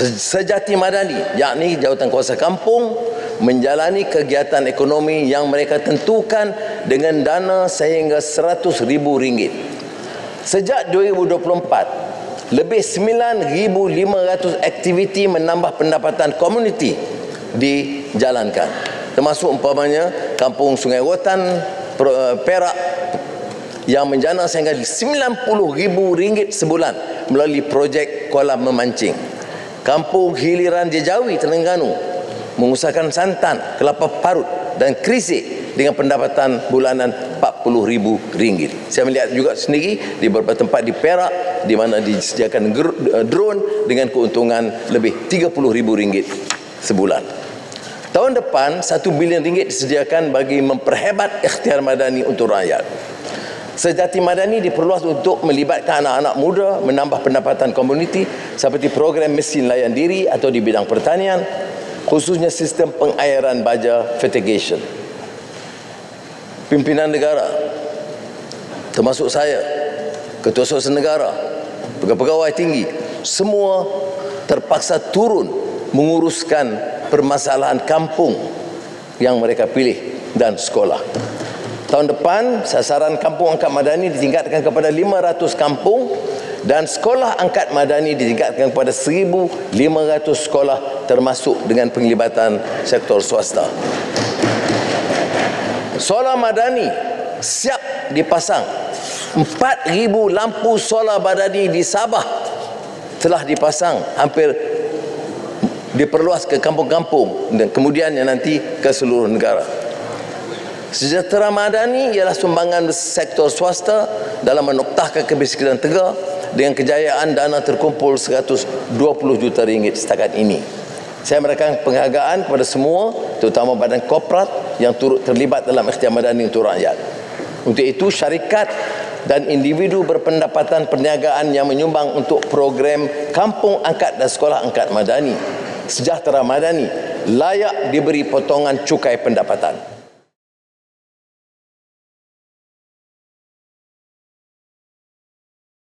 Sejati Madani, yakni jawatan kuasa kampung, menjalani kegiatan ekonomi yang mereka tentukan dengan dana sehingga RM100,000. Sejak 2024, lebih 9,500 aktiviti menambah pendapatan komuniti dijalankan, termasuk umpamanya Kampung Sungai Rotan, Perak, yang menjana sehingga RM90,000 sebulan melalui projek kolam memancing. Kampung Hiliran Jejawi, Terengganu, mengusahakan santan, kelapa parut dan krisik dengan pendapatan bulanan RM40,000. Saya melihat juga sendiri di beberapa tempat di Perak di mana disediakan drone dengan keuntungan lebih RM30,000 sebulan. Tahun depan RM1 bilion disediakan bagi memperhebat ikhtiar madani untuk rakyat. Sejati Madani diperluas untuk melibatkan anak-anak muda menambah pendapatan komuniti seperti program mesin layan diri atau di bidang pertanian, khususnya sistem pengairan baja fertigation. Pimpinan negara, termasuk saya, Ketua Suasana Negara, pegawai tinggi, semua terpaksa turun menguruskan permasalahan kampung yang mereka pilih dan sekolah. Tahun depan, sasaran kampung angkat madani ditingkatkan kepada 500 kampung dan sekolah angkat madani ditingkatkan kepada 1,500 sekolah termasuk dengan penglibatan sektor swasta. Solar madani siap dipasang. 4,000 lampu solar madani di Sabah telah dipasang, hampir diperluas ke kampung-kampung dan kemudian nanti ke seluruh negara. Sejahtera Madani ialah sumbangan sektor swasta dalam menoktahkan kemiskinan Tegar dengan kejayaan dana terkumpul RM120 juta setakat ini. Saya memberikan penghargaan kepada semua, terutama badan korporat yang turut terlibat dalam ikhtiar madani untuk rakyat. Untuk itu, syarikat dan individu berpendapatan perniagaan yang menyumbang untuk program Kampung Angkat dan Sekolah Angkat Madani, Sejahtera Madani, layak diberi potongan cukai pendapatan.